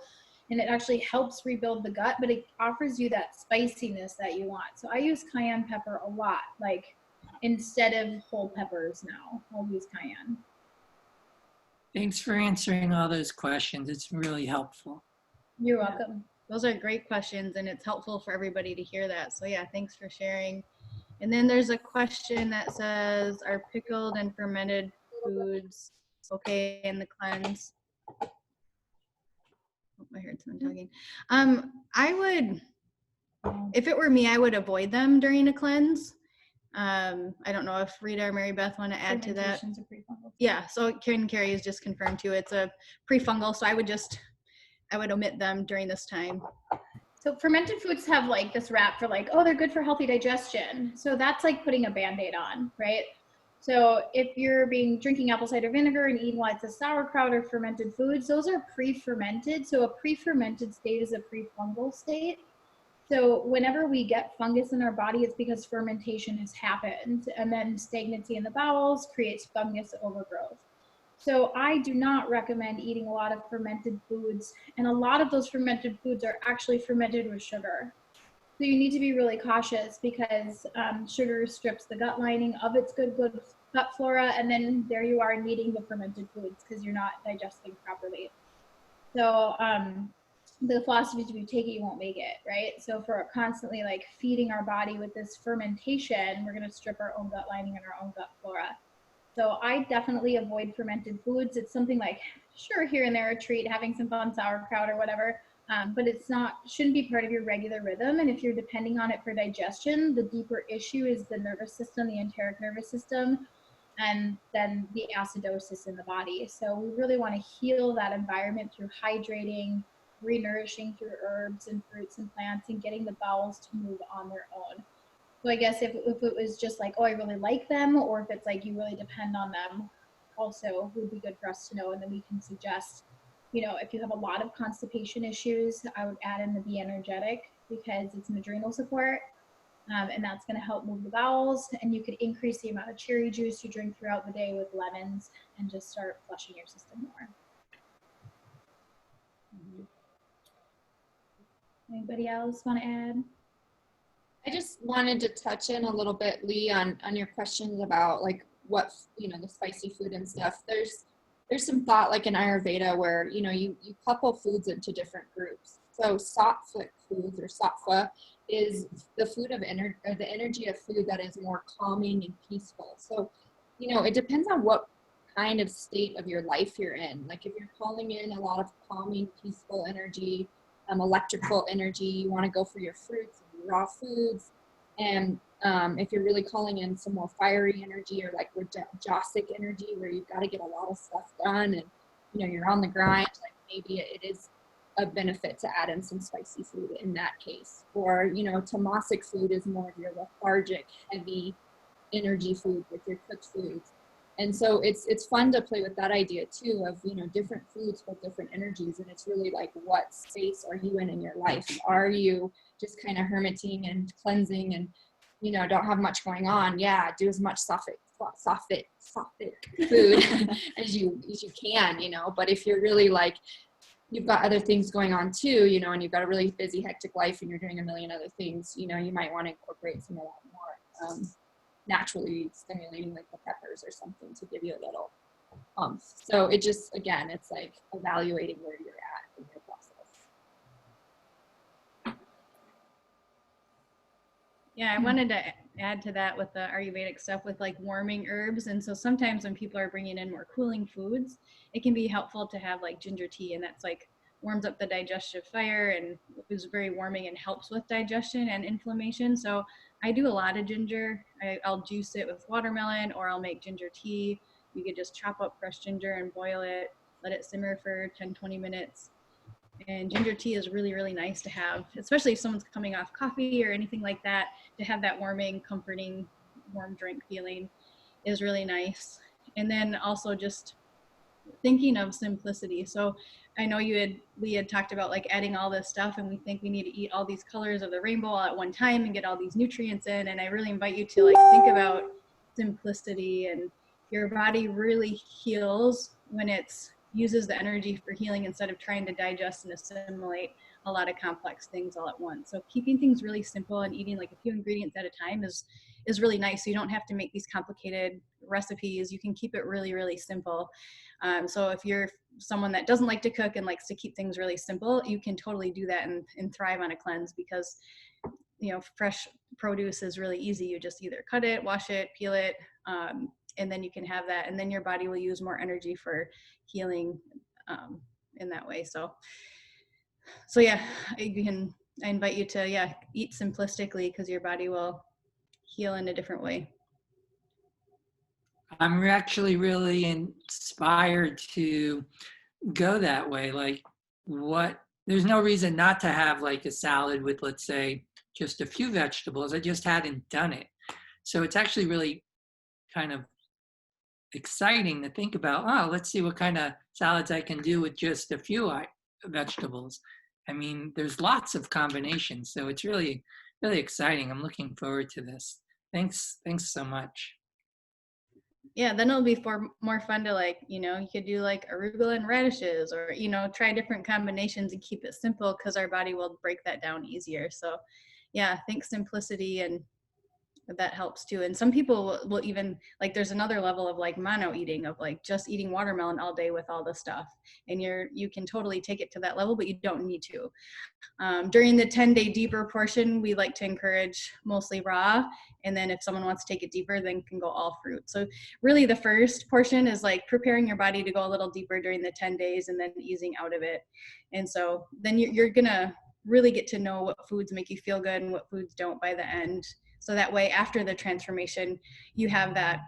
and it actually helps rebuild the gut, but it offers you that spiciness that you want. So I use cayenne pepper a lot. Like instead of whole peppers now, I'll use cayenne. Thanks for answering all those questions. It's really helpful. You're welcome. Those are great questions, and it's helpful for everybody to hear that. So yeah, thanks for sharing. And then there's a question that says, are pickled and fermented foods okay in the cleanse? Oh, I heard someone talking. I would, if it were me, I would avoid them during a cleanse. I don't know if Rita or Mary Beth want to add to that. Yeah, so Carrie has just confirmed too. It's a pre-fungal, so I would omit them during this time. So fermented foods have like this rap for like, oh, they're good for healthy digestion. So that's like putting a Band-Aid on, right? So if you're drinking apple cider vinegar and eating lots of sauerkraut or fermented foods, those are pre-fermented. So a pre-fermented state is a pre-fungal state. So whenever we get fungus in our body, it's because fermentation has happened, and then stagnancy in the bowels creates fungus overgrowth. So I do not recommend eating a lot of fermented foods, and a lot of those fermented foods are actually fermented with sugar. So you need to be really cautious because sugar strips the gut lining of its good gut flora, and then there you are needing the fermented foods because you're not digesting properly. So the philosophy is if you take it, you won't make it, right? So if we're constantly like feeding our body with this fermentation, we're going to strip our own gut lining and our own gut flora. So I definitely avoid fermented foods. It's something like, sure, here and there a treat, having some fun sauerkraut or whatever, but shouldn't be part of your regular rhythm. And if you're depending on it for digestion, the deeper issue is the nervous system, the enteric nervous system. and then the acidosis in the body. So we really want to heal that environment through hydrating, re-nourishing through herbs and fruits and plants, and getting the bowels to move on their own. So I guess if it was just like, oh, I really like them, or if it's like you really depend on them, also would be good for us to know. And then we can suggest, if you have a lot of constipation issues, I would add in the Be Energetic, because it's an adrenal support. And that's going to help move the bowels. And you could increase the amount of cherry juice you drink throughout the day with lemons, and just start flushing your system more. Anybody else want to add? I just wanted to touch in a little bit, Lee, on your questions about like what, the spicy food and stuff. There's some thought like in Ayurveda where, you couple foods into different groups. So sattvic foods, or sattva, is the food of the energy of food that is more calming and peaceful. So, it depends on what kind of state of your life you're in. Like if you're calling in a lot of calming, peaceful energy, electrical energy, you want to go for your fruits and your raw foods. And if you're really calling in some more fiery energy, or like Rajasic energy, where you've got to get a lot of stuff done and you're on the grind, like maybe it is a benefit to add in some spicy food in that case. Or tamasic food is more of your lethargic, heavy energy food with your cooked foods. And so it's fun to play with that idea too, of different foods with different energies. And it's really like, what space are you in your life? Are you just kind of hermiting and cleansing and don't have much going on? Yeah, do as much sattvic food as you can, but if you're really like, you've got other things going on too, and you've got a really busy, hectic life, and you're doing a million other things, you might want to incorporate some of that more naturally stimulating, like the peppers or something, to give you a little so it just, again, it's like evaluating where you're at in your process. Yeah, I wanted to add to that with the Ayurvedic stuff with like warming herbs. And so sometimes when people are bringing in more cooling foods, it can be helpful to have like ginger tea, and that's like warms up the digestive fire and is very warming and helps with digestion and inflammation. So I do a lot of ginger. I'll juice it with watermelon, or I'll make ginger tea. You could just chop up fresh ginger and boil it, let it simmer for 10-20 minutes. And ginger tea is really, really nice to have, especially if someone's coming off coffee or anything like that. To have that warming, comforting, warm drink feeling is really nice. And then also just thinking of simplicity. So I know we had talked about like adding all this stuff, and we think we need to eat all these colors of the rainbow all at one time and get all these nutrients in. And I really invite you to like think about simplicity, and your body really heals when it's uses the energy for healing instead of trying to digest and assimilate a lot of complex things all at once. So keeping things really simple and eating like a few ingredients at a time is really nice. So you don't have to make these complicated recipes. You can keep it really, really simple. So if you're someone that doesn't like to cook and likes to keep things really simple, you can totally do that and thrive on a cleanse, because fresh produce is really easy. You just either cut it, wash it, peel it, and then you can have that, and then your body will use more energy for healing in that way. So yeah, I invite you to eat simplistically, because your body will heal in a different way. I'm actually really inspired to go that way. Like, there's no reason not to have like a salad with, let's say, just a few vegetables. I just hadn't done it. So it's actually really kind of exciting to think about, let's see what kind of salads I can do with just a few vegetables. I mean, there's lots of combinations. So it's really, really exciting. I'm looking forward to this. Thanks so much. Yeah, then it'll be more fun to like, you could do like arugula and radishes, or, try different combinations and keep it simple, because our body will break that down easier. So yeah, I think simplicity, and that helps too. And some people will even like, there's another level of like mono eating, of like just eating watermelon all day with all the stuff. And you can totally take it to that level, but you don't need to. During the 10-day deeper portion, we like to encourage mostly raw. And then if someone wants to take it deeper, then can go all fruit. So really the first portion is like preparing your body to go a little deeper during the 10 days and then easing out of it. And so then you're going to really get to know what foods make you feel good and what foods don't by the end. So that way, after the transformation, you have that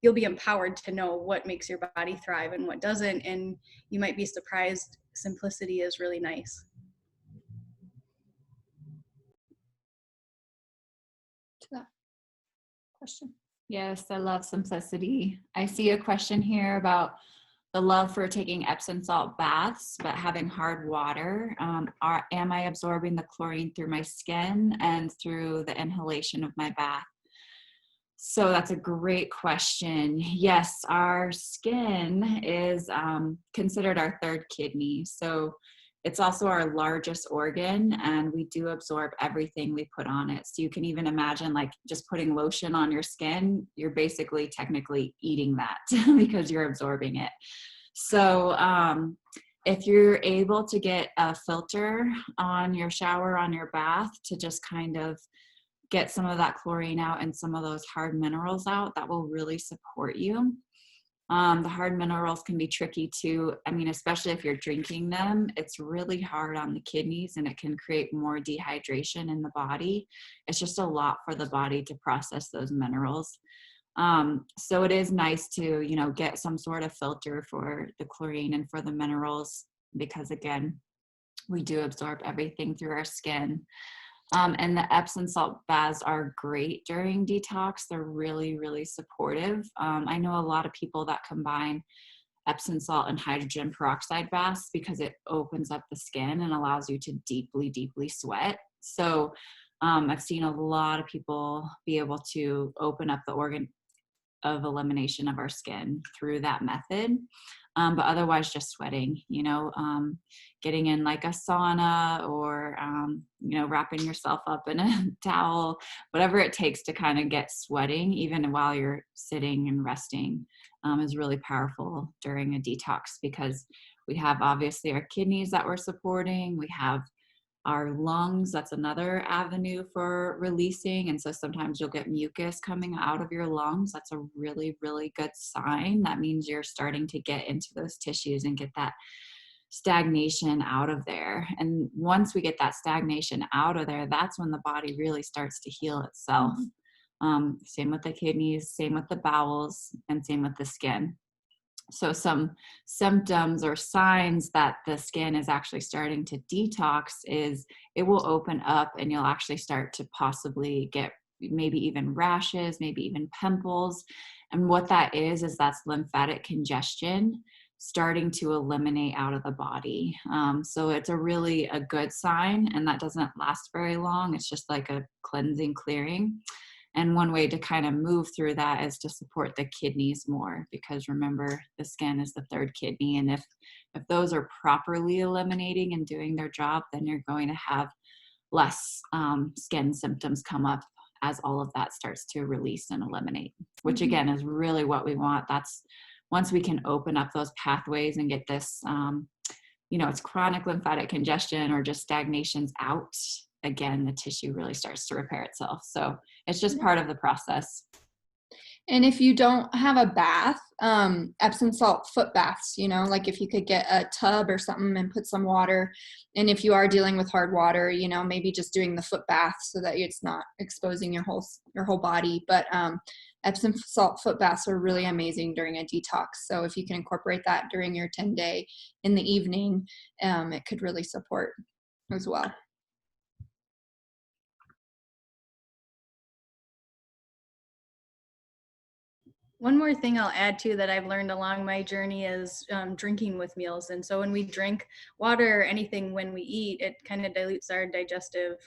you'll be empowered to know what makes your body thrive and what doesn't. And you might be surprised. Simplicity is really nice. To that question. Yes, I love simplicity. I see a question here about the love for taking Epsom salt baths, but having hard water. Am I absorbing the chlorine through my skin and through the inhalation of my bath? So that's a great question. Yes, our skin is considered our third kidney. So it's also our largest organ, and we do absorb everything we put on it. So you can even imagine like just putting lotion on your skin, you're basically technically eating that because you're absorbing it. So if you're able to get a filter on your shower, on your bath, to just kind of get some of that chlorine out and some of those hard minerals out, that will really support you. The hard minerals can be tricky too. I mean, especially if you're drinking them, it's really hard on the kidneys and it can create more dehydration in the body. It's just a lot for the body to process those minerals. So it is nice to, you know, get some sort of filter for the chlorine and for the minerals, because again, we do absorb everything through our skin. And the Epsom salt baths are great during detox. They're really, really supportive. I know a lot of people that combine Epsom salt and hydrogen peroxide baths because it opens up the skin and allows you to deeply, deeply sweat. So I've seen a lot of people be able to open up the organ of elimination of our skin through that method. But otherwise just sweating, you know, getting in like a sauna or, you know, wrapping yourself up in a towel, whatever it takes to kind of get sweating, even while you're sitting and resting, is really powerful during a detox, because we have obviously our kidneys that we're supporting. We have our lungs, that's another avenue for releasing. And so sometimes you'll get mucus coming out of your lungs. That's a really, really good sign. That means you're starting to get into those tissues and get that stagnation out of there. And once we get that stagnation out of there, that's when the body really starts to heal itself. Same with the kidneys, same with the bowels, and same with the skin. So some symptoms or signs that the skin is actually starting to detox is it will open up and you'll actually start to possibly get maybe even rashes, maybe even pimples. And what that is that's lymphatic congestion starting to eliminate out of the body. So it's a good sign, and that doesn't last very long. It's just like a cleansing, clearing. And one way to kind of move through that is to support the kidneys more, because remember, the skin is the third kidney. And if those are properly eliminating and doing their job, then you're going to have less skin symptoms come up as all of that starts to release and eliminate, which again is really what we want. That's once we can open up those pathways and get this, you know, it's chronic lymphatic congestion or just stagnations out, again, the tissue really starts to repair itself. So it's just part of the process. And if you don't have a bath, Epsom salt foot baths, you know, like if you could get a tub or something and put some water. And if you are dealing with hard water, you know, maybe just doing the foot bath so that it's not exposing your whole body. But Epsom salt foot baths are really amazing during a detox. So if you can incorporate that during your 10-day in the evening, it could really support as well. One more thing I'll add to that I've learned along my journey is drinking with meals. And so when we drink water or anything when we eat, it kind of dilutes our digestive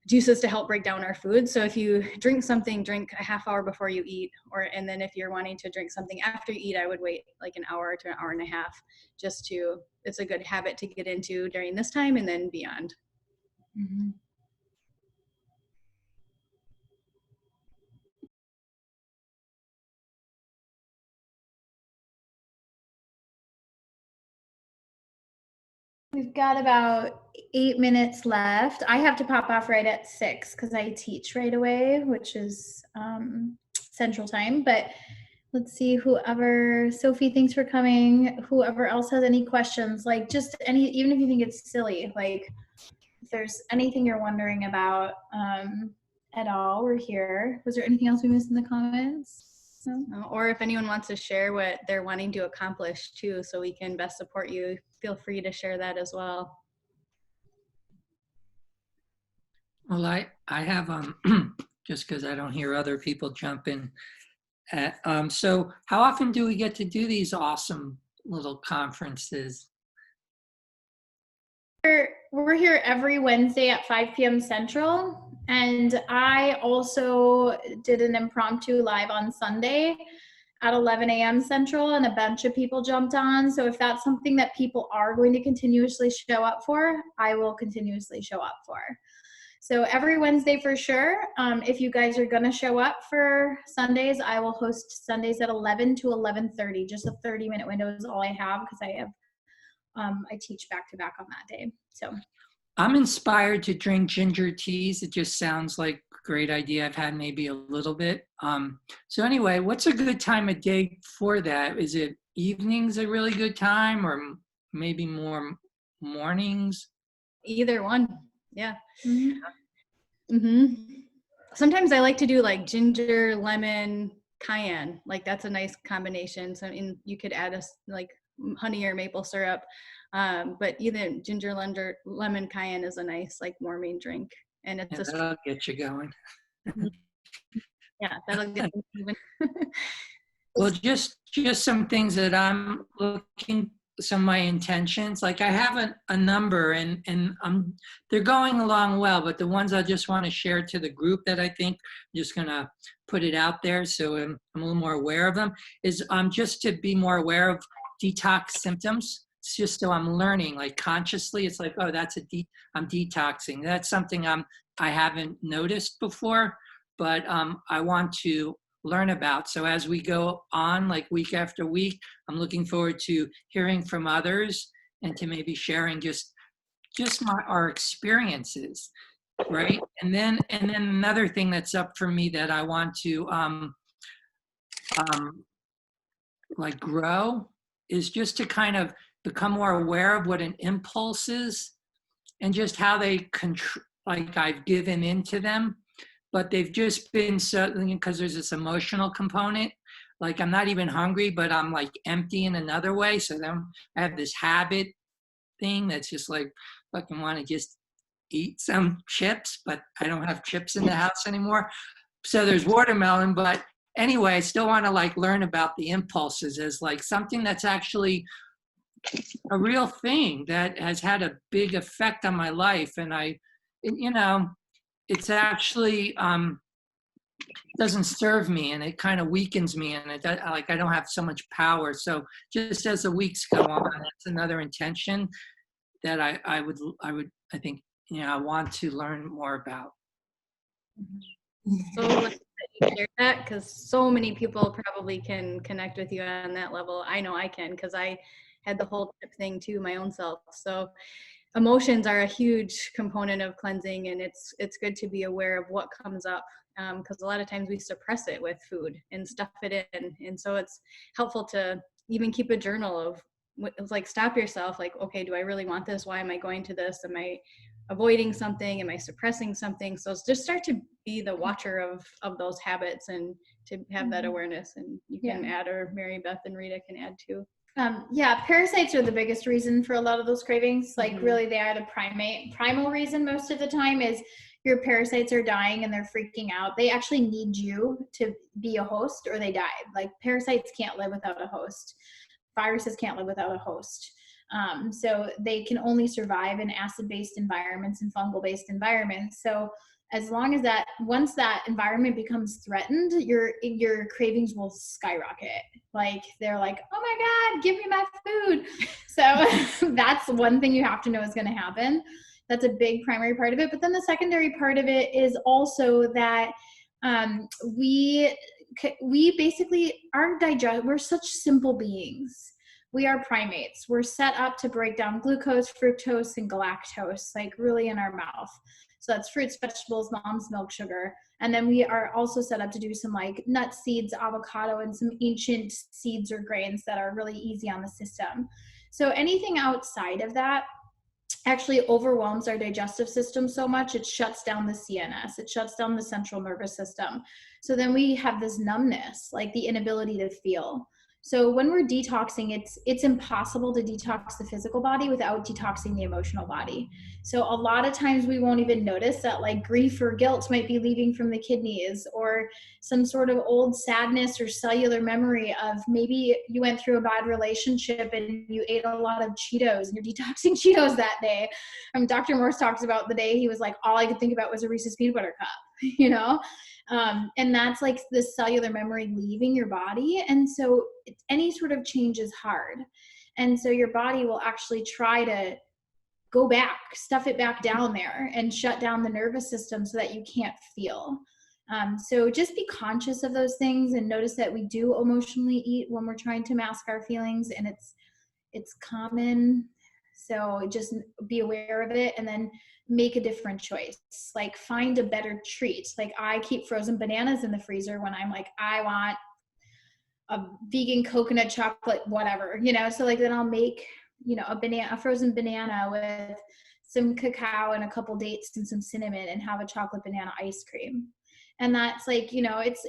juices to help break down our food. So if you drink something, drink a half hour before you eat, and then if you're wanting to drink something after you eat, I would wait like an hour to an hour and a half, it's a good habit to get into during this time and then beyond. Mm-hmm. We've got about 8 minutes left. I have to pop off right at 6 because I teach right away, which is Central Time. But let's see, Sophie, thanks for coming. Whoever else has any questions, like just even if you think it's silly, like if there's anything you're wondering about at all, we're here. Was there anything else we missed in the comments? Or if anyone wants to share what they're wanting to accomplish too, so we can best support you, feel free to share that as well. Well, I have, just because I don't hear other people jump in. So how often do we get to do these awesome little conferences? We're here every Wednesday at 5 p.m. Central, and I also did an impromptu live on Sunday at 11 a.m. Central, and a bunch of people jumped on. So if that's something that people are going to continuously show up for, I will continuously show up for. So every Wednesday for sure. If you guys are going to show up for Sundays, I will host Sundays at 11 to 11:30. Just a 30-minute window is all I have, because I teach back to back on that day. So I'm inspired to drink ginger teas. It just sounds like a great idea. I've had maybe a little bit. So anyway, what's a good time of day for that? Is it evenings a really good time, or maybe more mornings? Either one. Yeah. mm-hmm. Sometimes I like to do like ginger, lemon, cayenne. Like that's a nice combination. So you could add like honey or maple syrup. But either ginger, lemon, cayenne is a nice like warming drink. And it's that'll get you going. Yeah, that'll get you even. Well, just some things that I'm looking, some of my intentions. Like I have a number, and they're going along well, but the ones I just want to share to the group that I think I'm just gonna put it out there, so I'm a little more aware of them, is just to be more aware of detox symptoms. It's just so I'm learning, like consciously. It's like, oh, that's I'm detoxing. That's something I haven't noticed before, but I want to learn about. So as we go on, like week after week, I'm looking forward to hearing from others and to maybe sharing just our experiences, right? And then another thing that's up for me that I want to like grow is just to kind of become more aware of what an impulse is and just how they like I've given into them, but they've just been certainly, because there's this emotional component. Like I'm not even hungry, but I'm like empty in another way. So then I have this habit thing that's just like, fucking want to just eat some chips, but I don't have chips in the house anymore. So there's watermelon, but anyway, I still want to like learn about the impulses as like something that's actually a real thing that has had a big effect on my life. And it's actually doesn't serve me, and it kind of weakens me, and like I don't have so much power. So just as the weeks go on, that's another intention that I think I want to learn more about. So glad that you shared that, because so many people probably can connect with you on that level. I know I can, because I had the whole trip thing too, my own self. So emotions are a huge component of cleansing, and it's good to be aware of what comes up, because a lot of times we suppress it with food and stuff it in. And so it's helpful to even keep a journal of, like, stop yourself, like, okay, do I really want this? Why am I going to this? Am I avoiding something? Am I suppressing something? So just start to be the watcher of those habits, and to have that awareness. And you can add, or Mary Beth and Rita can add too. Yeah, parasites are the biggest reason for a lot of those cravings. Like really, they are the primal reason most of the time is your parasites are dying and they're freaking out. They actually need you to be a host, or they die. Like parasites can't live without a host. Viruses can't live without a host. So they can only survive in acid-based environments and fungal-based environments. So as long as once that environment becomes threatened, your cravings will skyrocket. Like they're like, oh my God, give me my food. So that's one thing you have to know is going to happen. That's a big primary part of it. But then the secondary part of it is also that we basically aren't we're such simple beings. We are primates. We're set up to break down glucose, fructose, and galactose, like really in our mouth. So that's fruits, vegetables, mom's milk, sugar. And then we are also set up to do some like nuts, seeds, avocado, and some ancient seeds or grains that are really easy on the system. So anything outside of that actually overwhelms our digestive system so much, it shuts down the CNS, it shuts down the central nervous system. So then we have this numbness, like the inability to feel. So when we're detoxing, it's impossible to detox the physical body without detoxing the emotional body. So a lot of times we won't even notice that like grief or guilt might be leaving from the kidneys, or some sort of old sadness or cellular memory of maybe you went through a bad relationship and you ate a lot of Cheetos and you're detoxing Cheetos that day. Dr. Morse talks about the day he was like, all I could think about was a Reese's peanut butter cup, you know? And that's like the cellular memory leaving your body. And so any sort of change is hard. And so your body will actually try to go back, stuff it back down there and shut down the nervous system so that you can't feel. So just be conscious of those things and notice that we do emotionally eat when we're trying to mask our feelings, and it's common. So just be aware of it and then make a different choice. Like find a better treat. Like I keep frozen bananas in the freezer when I'm like, I want a vegan coconut chocolate, whatever, you know? So like then I'll make, you know, a frozen banana with some cacao and a couple dates and some cinnamon and have a chocolate banana ice cream. And that's like, you know, it's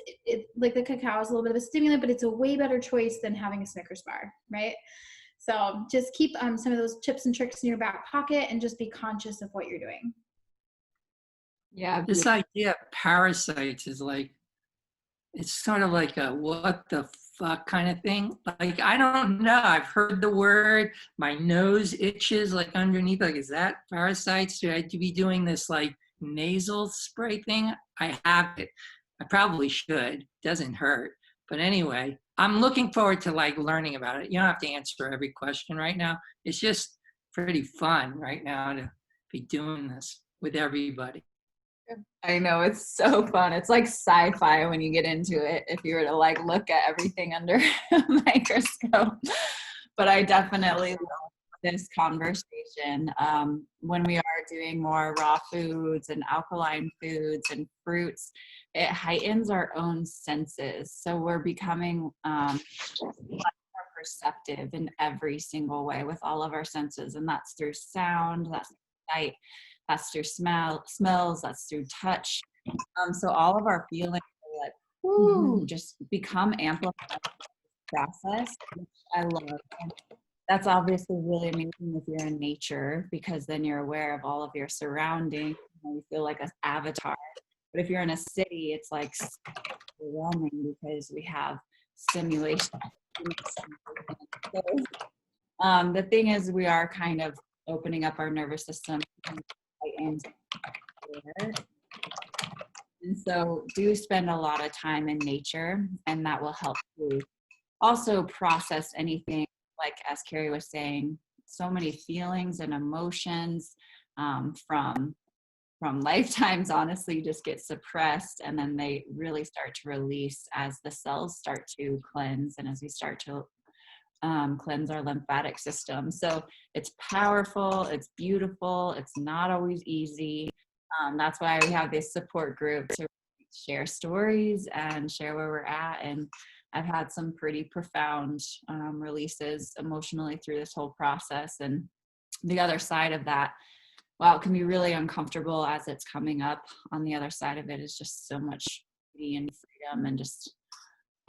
like the cacao is a little bit of a stimulant, but it's a way better choice than having a Snickers bar, right? So just keep some of those tips and tricks in your back pocket and just be conscious of what you're doing. Yeah. This idea of parasites is like, it's sort of like a what the fuck kind of thing. Like, I don't know. I've heard the word, my nose itches like underneath. Like, is that parasites? Should I be doing this like nasal spray thing? I have it. I probably should. Doesn't hurt. But anyway, I'm looking forward to like learning about it. You don't have to answer every question right now. It's just pretty fun right now to be doing this with everybody. I know, it's so fun. It's like sci-fi when you get into it, if you were to like look at everything under a microscope. But I definitely love this conversation. When we are doing more raw foods and alkaline foods and fruits, it heightens our own senses. So we're becoming much more perceptive in every single way with all of our senses. And that's through sound, that's through sight, that's through smells, that's through touch. So all of our feelings are like, woo, just become amplified process, which I love. And that's obviously really amazing if you're in nature, because then you're aware of all of your surroundings. You feel like an avatar. But if you're in a city, it's like overwhelming because we have stimulation. So, the thing is, we are kind of opening up our nervous system and so do spend a lot of time in nature, and that will help to also process anything, like as Carrie was saying, so many feelings and emotions from lifetimes honestly just get suppressed, and then they really start to release as the cells start to cleanse and as we start to cleanse our lymphatic system. So it's powerful, it's beautiful, it's not always easy. That's why we have this support group to share stories and share where we're at. And I've had some pretty profound releases emotionally through this whole process. And the other side of that, while it can be really uncomfortable as it's coming up, on the other side of it is just so much beauty and freedom, and just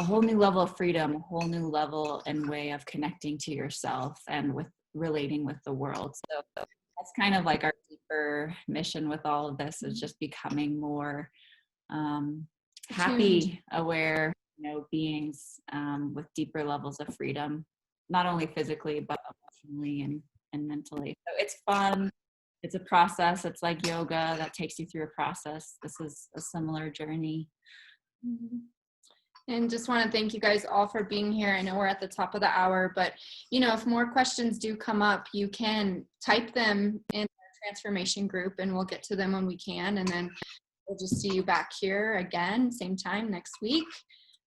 a whole new level of freedom, a whole new level and way of connecting to yourself and with relating with the world. So that's kind of like our deeper mission with all of this, is just becoming more happy, aware, beings with deeper levels of freedom, not only physically, but emotionally and mentally. So it's fun. It's a process. It's like yoga that takes you through a process. This is a similar journey. Mm-hmm. And just want to thank you guys all for being here. I know we're at the top of the hour, but if more questions do come up, you can type them in our transformation group and we'll get to them when we can. And then we'll just see you back here again, same time next week.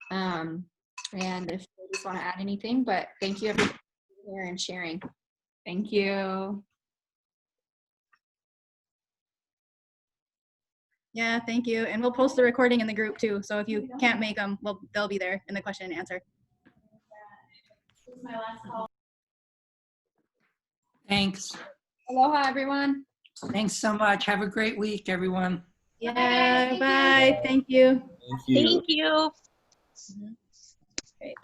And if you just want to add anything, but thank you everybody for being here and sharing. Thank you. Yeah, thank you. And we'll post the recording in the group too. So if you can't make them, they'll be there in the question and answer. This is my last call. Thanks. Aloha, everyone. Thanks so much. Have a great week, everyone. Yeah, bye. Thank you. Thank you. Thank you. Great.